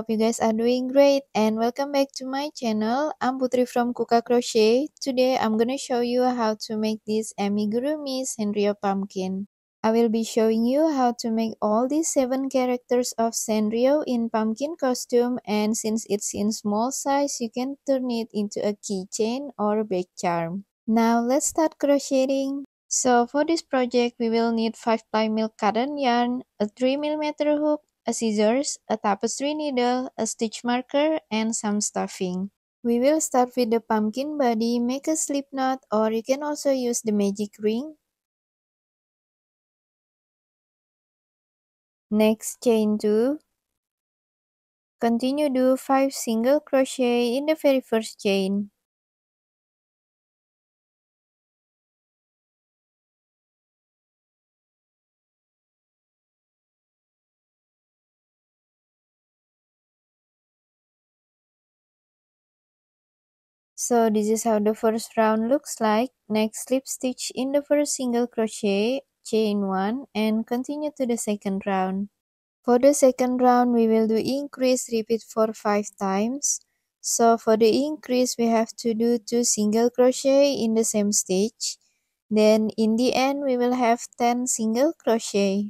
hope you guys are doing great and welcome back to my channel. I'm Putri from Kuka Crochet. Today I'm gonna show you how to make this amigurumi Sanrio pumpkin. I will be showing you how to make all these 7 characters of Sanrio in pumpkin costume, and since it's in small size, you can turn it into a keychain or bag charm. Now let's start crocheting. So for this project, we will need 5-ply milk cotton yarn, a 3mm hook, a scissors, a tapestry needle, a stitch marker, and some stuffing. We will start with the pumpkin body. Make a slip knot, or you can also use the magic ring. Next, chain 2. Continue do 5 single crochet in the very first chain. So this is how the first round looks like. Next, slip stitch in the first single crochet, chain 1, and continue to the second round. For the second round, we will do increase, repeat for 5 times. So for the increase, we have to do 2 single crochet in the same stitch. Then in the end, we will have 10 single crochet.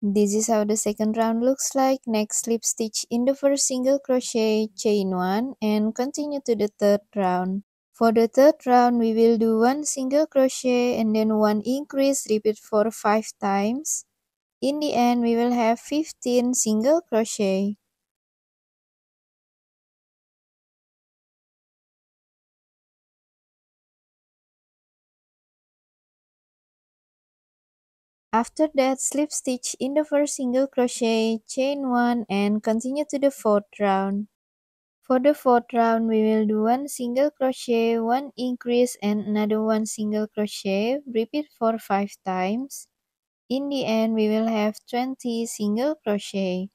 This is how the second round looks like. Next, slip stitch in the first single crochet, chain 1, and continue to the third round. For the third round, we will do 1 single crochet and then 1 increase, repeat for 5 times. In the end, we will have 15 single crochet. After that, slip stitch in the first single crochet, chain 1, and continue to the fourth round. For the fourth round, we will do 1 single crochet, 1 increase, and another 1 single crochet. Repeat for 5 times. In the end, we will have 20 single crochet.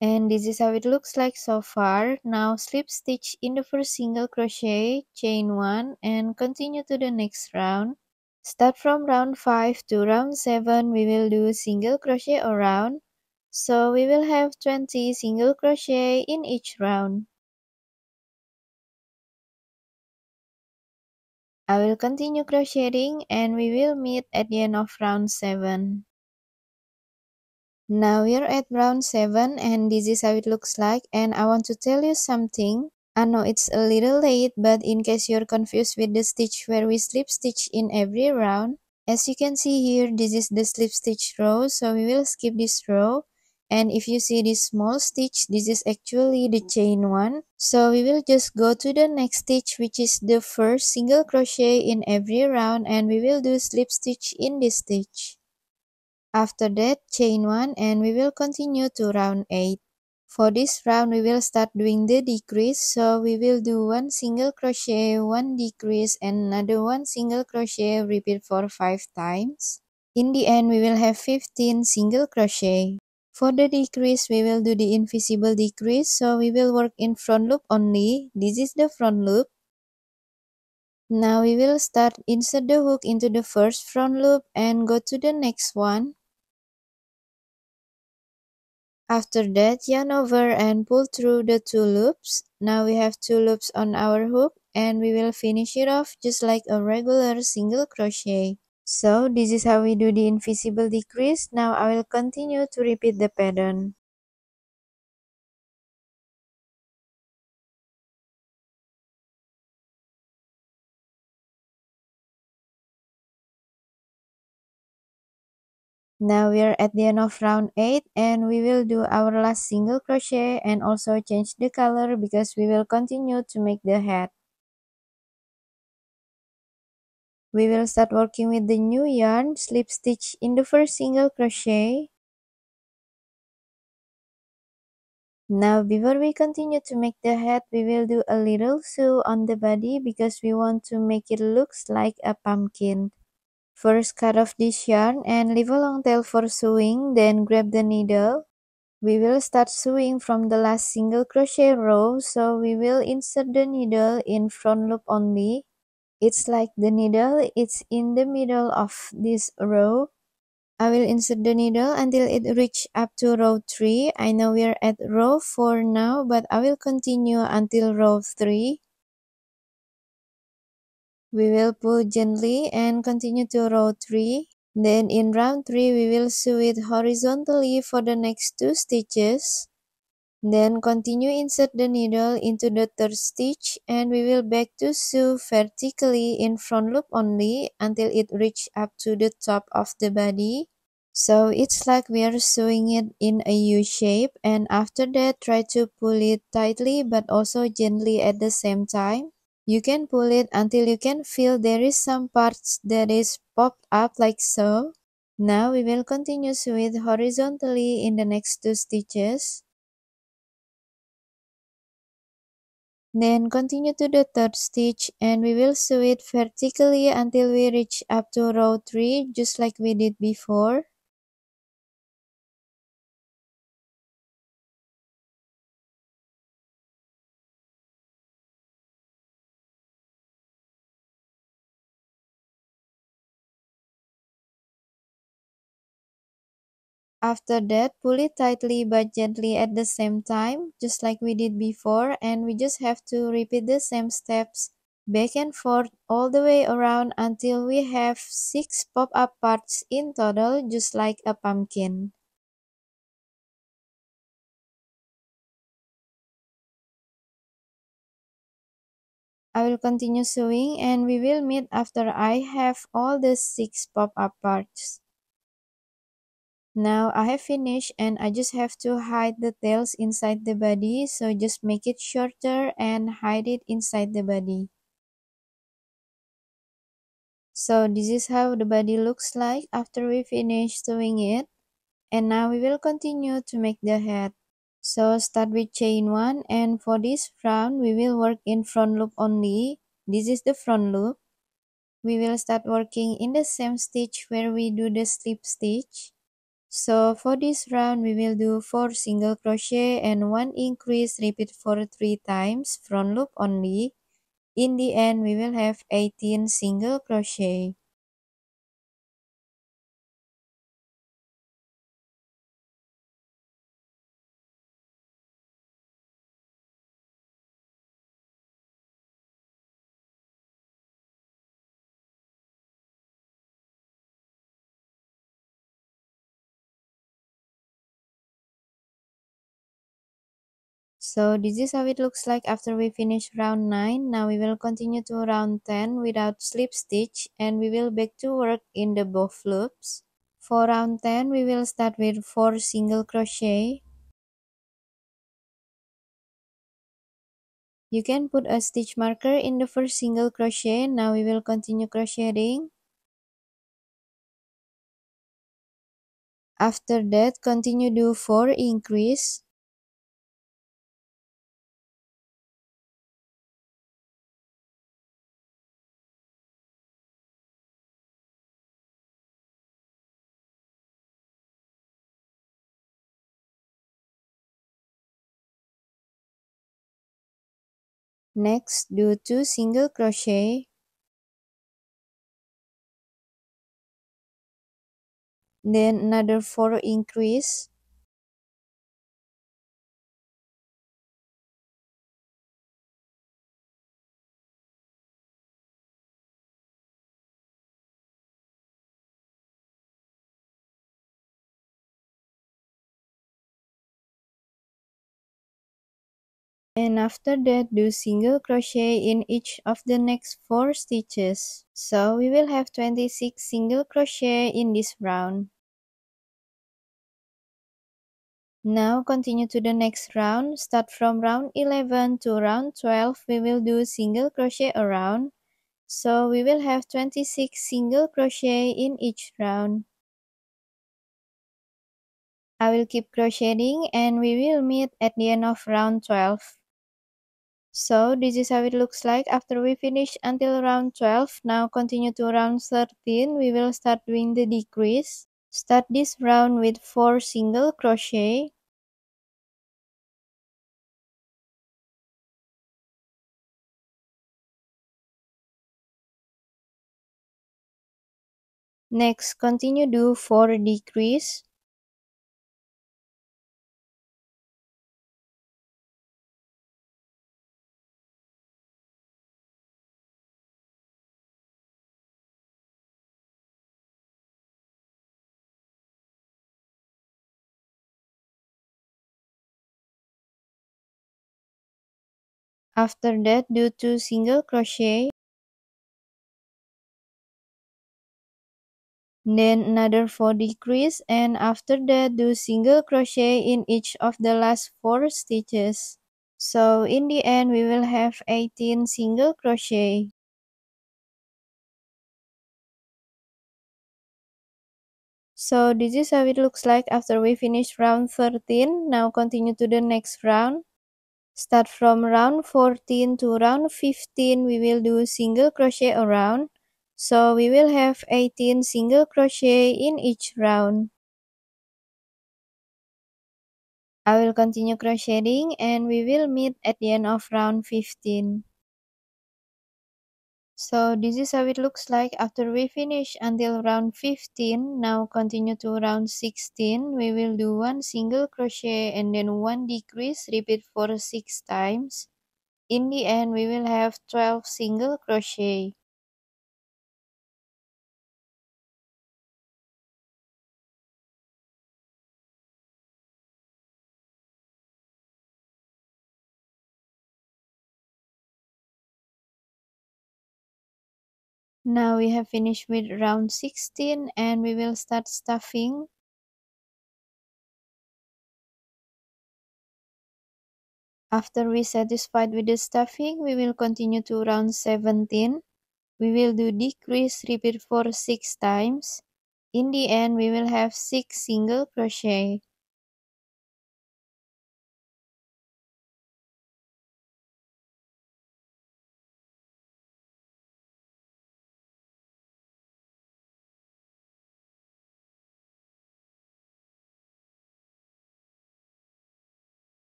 And this is how it looks like so far. Now slip stitch in the first single crochet, chain 1, and continue to the next round. Start from round 5 to round 7, we will do single crochet around. So we will have 20 single crochet in each round. I will continue crocheting and we will meet at the end of round 7. Now we are at round 7 and this is how it looks like, and I want to tell you something. I know it's a little late, but in case you're confused with the stitch where we slip stitch in every round, as you can see here, this is the slip stitch row, so we will skip this row. And if you see this small stitch, this is actually the chain 1. So we will just go to the next stitch, which is the first single crochet in every round, and we will do slip stitch in this stitch. After that, chain 1, and we will continue to round 8. For this round, we will start doing the decrease, so we will do 1 single crochet, 1 decrease, and another 1 single crochet, repeat for 5 times. In the end, we will have 15 single crochet. For the decrease, we will do the invisible decrease, so we will work in front loop only. This is the front loop. Now we will start insert the hook into the first front loop and go to the next one. After that, yarn over and pull through the 2 loops. Now we have 2 loops on our hook and we will finish it off just like a regular single crochet. So this is how we do the invisible decrease. Now I will continue to repeat the pattern. Now we are at the end of round 8 and we will do our last single crochet and also change the color because we will continue to make the head. We will start working with the new yarn, slip stitch in the first single crochet. Now before we continue to make the head, we will do a little sew on the body because we want to make it looks like a pumpkin. First cut off this yarn and leave a long tail for sewing, then grab the needle. We will start sewing from the last single crochet row, so we will insert the needle in front loop only. It's like the needle is in the middle of this row. I will insert the needle until it reach up to row 3. I know we're at row 4 now, but I will continue until row 3. We will pull gently and continue to row 3. Then in round 3, we will sew it horizontally for the next 2 stitches. Then continue insert the needle into the third stitch and we will back to sew vertically in front loop only until it reach up to the top of the body. So it's like we are sewing it in a U shape, and after that try to pull it tightly but also gently at the same time. You can pull it until you can feel there is some parts that is popped up like so. Now we will continue sew it horizontally in the next 2 stitches. Then continue to the third stitch and we will sew it vertically until we reach up to row 3 just like we did before. After that, pull it tightly but gently at the same time, just like we did before, and we just have to repeat the same steps back and forth all the way around until we have 6 pop-up parts in total, just like a pumpkin. I will continue sewing and we will meet after I have all the 6 pop-up parts. Now I have finished and I just have to hide the tails inside the body, so just make it shorter and hide it inside the body. So this is how the body looks like after we finish sewing it. And now we will continue to make the head. So start with chain 1 and for this round we will work in front loop only. This is the front loop. We will start working in the same stitch where we do the slip stitch. So for this round we will do 4 single crochet and 1 increase, repeat for 3 times, front loop only. In the end we will have 18 single crochet. So this is how it looks like after we finish round 9. Now we will continue to round 10 without slip stitch and we will back to work in the both loops. For round 10 we will start with 4 single crochet. You can put a stitch marker in the first single crochet. Now we will continue crocheting. After that continue do 4 increase. Next do 2 single crochet. Then another 4 increase. And after that do single crochet in each of the next 4 stitches. So we will have 26 single crochet in this round. Now continue to the next round. Start from round 11 to round 12. We will do single crochet around. So we will have 26 single crochet in each round. I will keep crocheting and we will meet at the end of round 12. So this is how it looks like after we finish until round 12. Now continue to round 13. We will start doing the decrease. Start this round with 4 single crochet. Next, continue do 4 decrease. After that, do 2 single crochet. Then another 4 decrease, and after that do single crochet in each of the last 4 stitches. So in the end we will have 18 single crochet. So this is how it looks like after we finish round 13. Now continue to the next round. Start from round 14 to round 15, we will do single crochet around. So we will have 18 single crochet in each round. I will continue crocheting and we will meet at the end of round 15. So this is how it looks like after we finish until round 15. Now continue to round 16. We will do 1 single crochet and then 1 decrease. Repeat for 6 times. In the end we will have 12 single crochet. Now we have finished with round 16 and we will start stuffing. After we satisfied with the stuffing, we will continue to round 17. We will do decrease, repeat for 6 times. In the end, we will have 6 single crochet.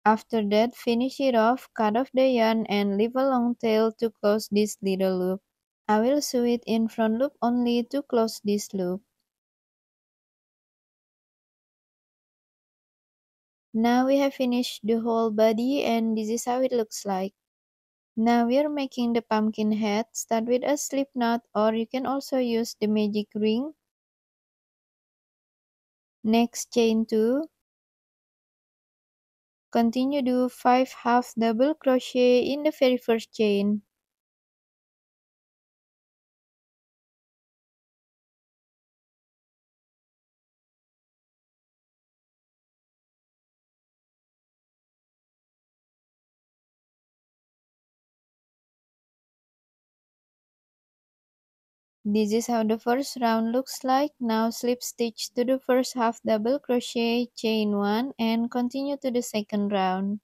After that, finish it off, cut off the yarn and leave a long tail to close this little loop. I will sew it in front loop only to close this loop. Now we have finished the whole body and this is how it looks like. Now we are making the pumpkin head. Start with a slip knot or you can also use the magic ring. Next, chain 2. Continue do 5 half double crochet in the very first chain. This is how the first round looks like. Now slip stitch to the first half double crochet, chain 1 and continue to the second round.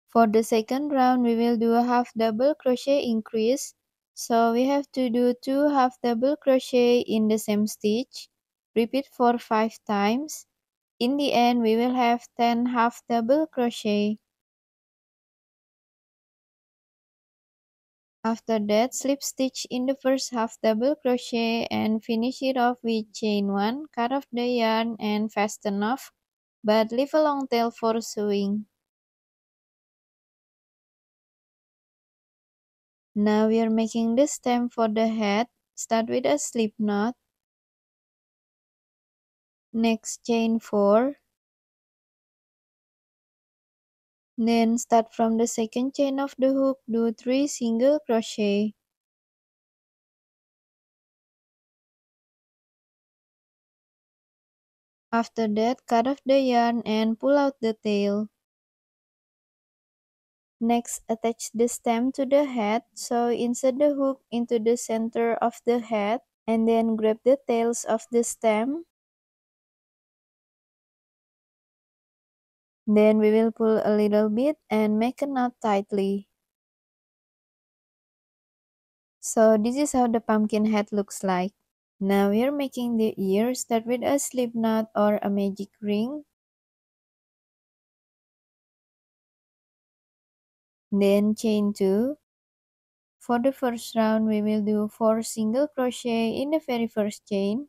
For the second round we will do a half double crochet increase. So we have to do 2 half double crochet in the same stitch. Repeat for 5 times. In the end we will have 10 half double crochet. After that, slip stitch in the first half double crochet and finish it off with chain 1, cut off the yarn and fasten off, but leave a long tail for sewing. Now we are making the stem for the head. Start with a slip knot. Next, chain 4. Then start from the second chain of the hook, do 3 single crochet. After that, cut off the yarn and pull out the tail. Next, attach the stem to the head, so insert the hook into the center of the head and then grab the tails of the stem. Then we will pull a little bit and make a knot tightly. So this is how the pumpkin head looks like. Now we are making the ear. Start with a slip knot or a magic ring. Then chain 2. For the first round, we will do 4 single crochet in the very first chain.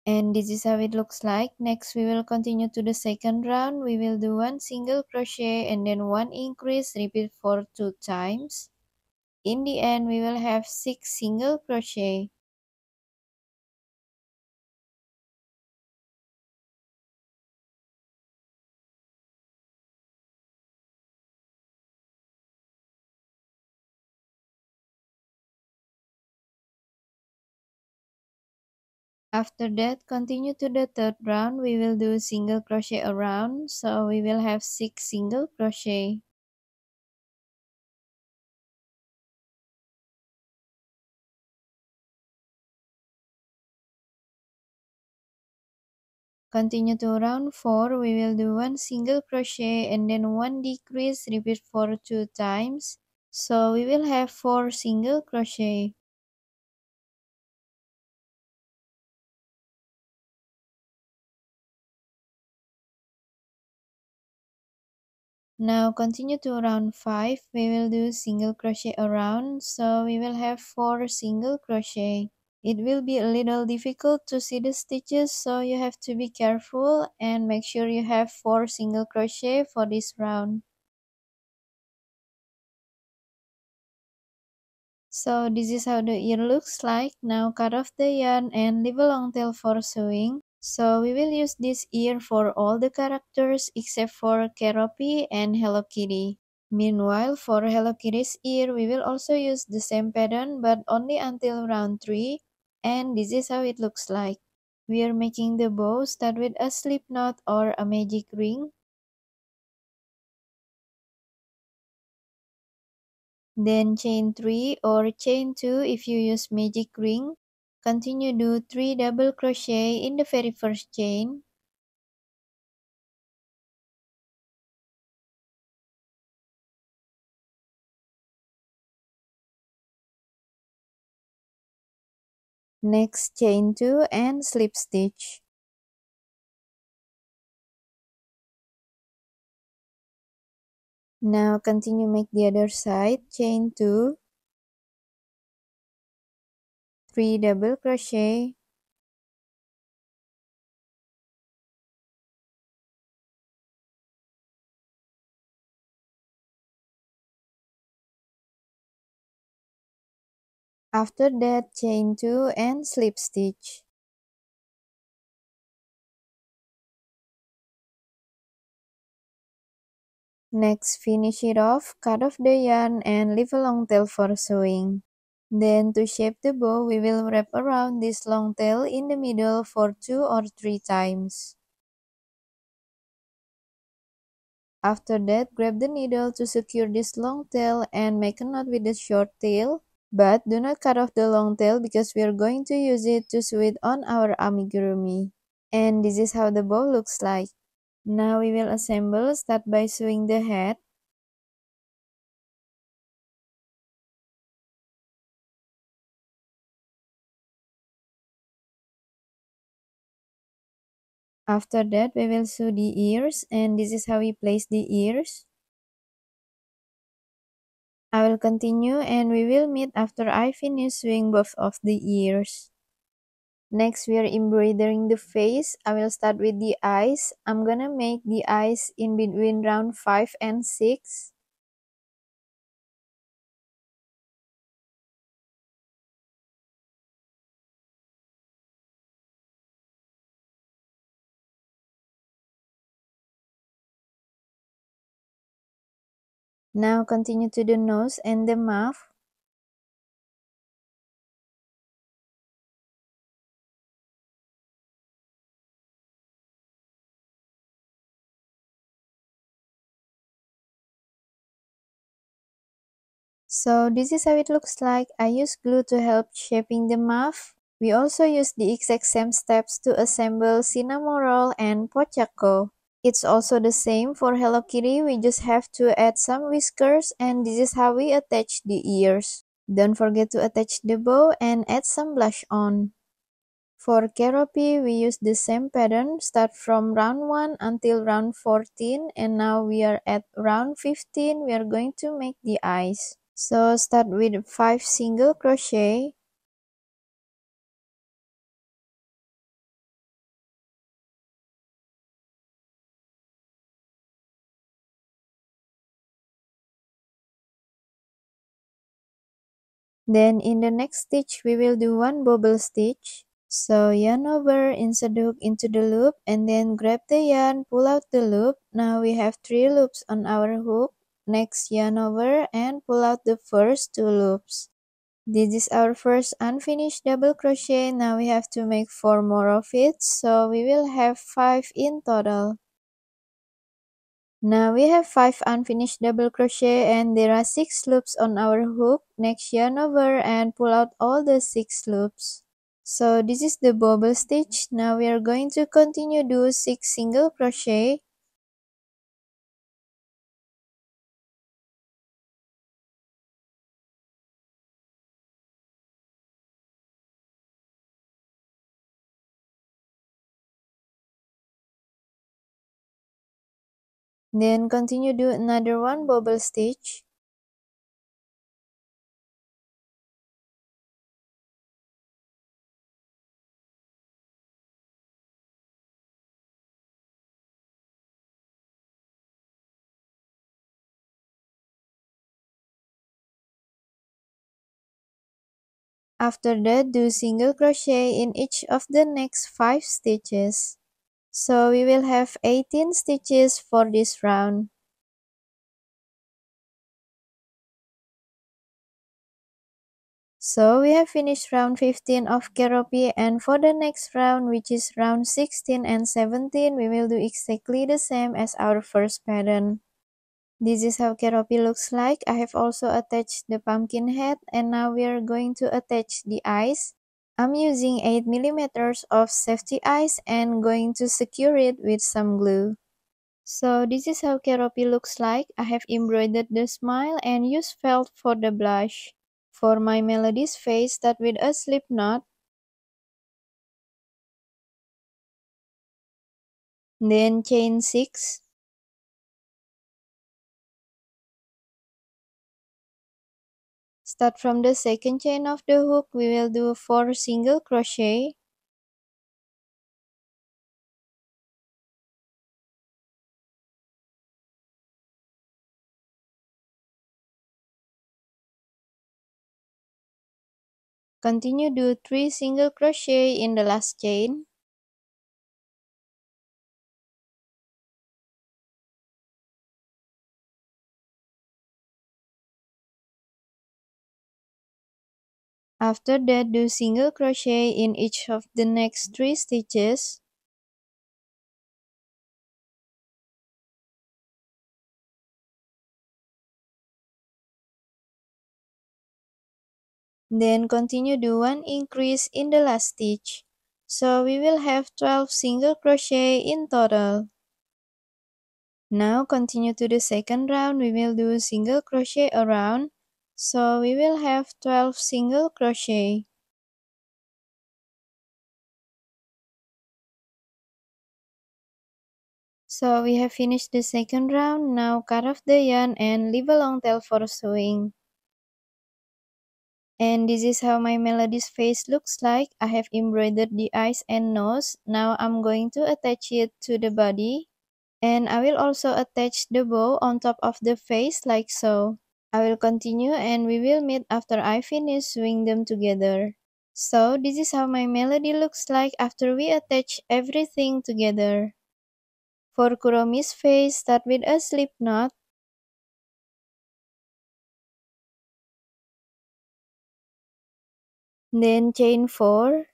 And this is how it looks like. Next, we will continue to the second round. We will do 1 single crochet and then 1 increase, repeat for 2 times. In the end, we will have 6 single crochet. After that, continue to the third round. We will do single crochet around, so we will have 6 single crochet. Continue to round 4, we will do 1 single crochet and then 1 decrease, repeat for 2 times. So we will have 4 single crochet. Now continue to round 5, we will do single crochet around, so we will have 4 single crochet. It will be a little difficult to see the stitches, so you have to be careful and make sure you have 4 single crochet for this round. So this is how the ear looks like. Now cut off the yarn and leave a long tail for sewing. So we will use this ear for all the characters except for Keroppi and Hello Kitty. Meanwhile, for Hello Kitty's ear, we will also use the same pattern but only until round 3. And this is how it looks like. We are making the bow start with a slip knot or a magic ring. Then chain 3 or chain 2 if you use magic ring. Continue do 3 double crochet in the very first chain. Next chain 2 and slip stitch. Now continue make the other side, chain 2, 3 double crochet. After that, chain 2 and slip stitch. Next, finish it off, cut off the yarn and leave a long tail for sewing. Then to shape the bow, we will wrap around this long tail in the middle for 2 or 3 times. After that, grab the needle to secure this long tail and make a knot with the short tail. But do not cut off the long tail because we are going to use it to sew it on our amigurumi. And this is how the bow looks like. Now we will assemble, start by sewing the head. After that, we will sew the ears, and this is how we place the ears. I will continue and we will meet after I finish sewing both of the ears. Next, we are embroidering the face. I will start with the eyes. I'm gonna make the eyes in between round 5 and 6. Now continue to the nose and the mouth. So this is how it looks like. I use glue to help shaping the mouth. We also use the exact same steps to assemble Cinnamoroll and Pochacco. It's also the same for Hello Kitty, we just have to add some whiskers and this is how we attach the ears. Don't forget to attach the bow and add some blush on. For Keroppi, we use the same pattern, start from round 1 until round 14, and now we are at round 15, we are going to make the eyes. So start with 5 single crochet, then in the next stitch we will do 1 bobble stitch. So yarn over, insert the hook into the loop, and then grab the yarn, pull out the loop. Now we have 3 loops on our hook. Next, yarn over and pull out the first 2 loops. This is our first unfinished double crochet. Now we have to make 4 more of it, so we will have 5 in total. Now we have 5 unfinished double crochet and there are 6 loops on our hook. Next, yarn over and pull out all the 6 loops. So this is the bobble stitch. Now we are going to continue do 6 single crochet. Then continue do another 1 bobble stitch. After that, do single crochet in each of the next 5 stitches. So we will have 18 stitches for this round. So we have finished round 15 of Keroppi, and for the next round, which is round 16 and 17, we will do exactly the same as our first pattern. This is how Keroppi looks like. I have also attached the pumpkin head, and now we are going to attach the eyes. I'm using 8 millimeters of safety eyes and going to secure it with some glue. So this is how Keroppi looks like. I have embroidered the smile and used felt for the blush. For my Melody's face, start with a slip knot, then chain 6. Start from the second chain of the hook, we will do 4 single crochet. Continue do 3 single crochet in the last chain. After that, do single crochet in each of the next 3 stitches. Then continue do 1 increase in the last stitch. So we will have 12 single crochet in total. Now continue to the second round, we will do single crochet around. So we will have 12 single crochet. So we have finished the second round. Now cut off the yarn and leave a long tail for sewing. And this is how my Melody's face looks like. I have embroidered the eyes and nose. Now I'm going to attach it to the body. And I will also attach the bow on top of the face like so. I will continue and we will meet after I finish sewing them together. So this is how my Melody looks like after we attach everything together. For Kuromi's face, start with a slip knot. Then chain 4.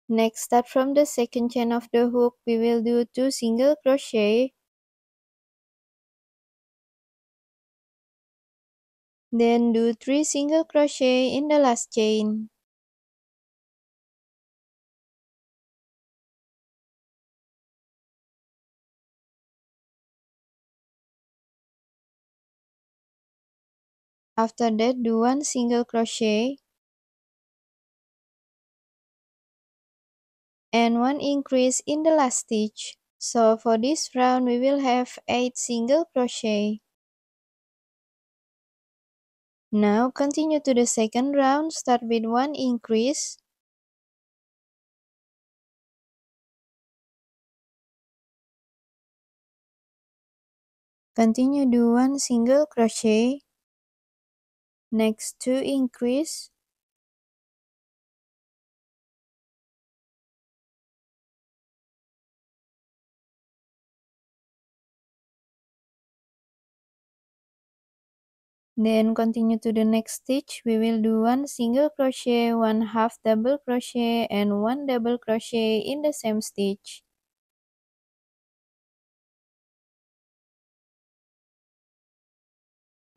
Next, start from the second chain of the hook, we will do 2 single crochet. Then do 3 single crochet in the last chain. After that, do 1 single crochet and 1 increase in the last stitch. So for this round we will have 8 single crochet. Now continue to the second round, start with 1 increase. Continue do 1 single crochet. Next 2 increase. Then continue to the next stitch. We will do 1 single crochet, 1 half double crochet and 1 double crochet in the same stitch.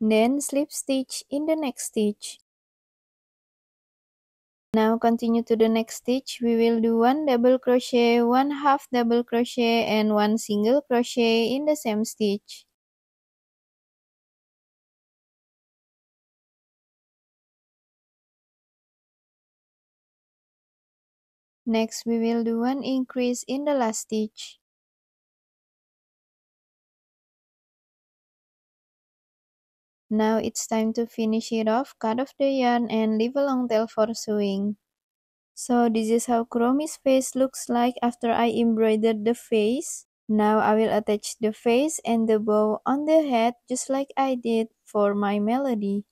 Then slip stitch in the next stitch. Now continue to the next stitch. We will do 1 double crochet, 1 half double crochet and 1 single crochet in the same stitch. Next we will do 1 increase in the last stitch. Now it's time to finish it off. Cut off the yarn and leave a long tail for sewing. So this is how Kuromi's face looks like after I embroidered the face. Now I will attach the face and the bow on the head just like I did for my melody.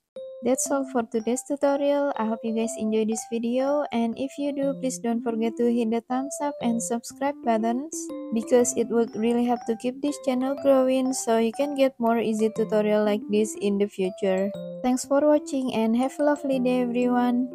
That's all for today's tutorial. I hope you guys enjoy this video, and if you do, please don't forget to hit the thumbs up and subscribe buttons because it would really help to keep this channel growing so you can get more easy tutorial like this in the future. Thanks for watching and have a lovely day everyone.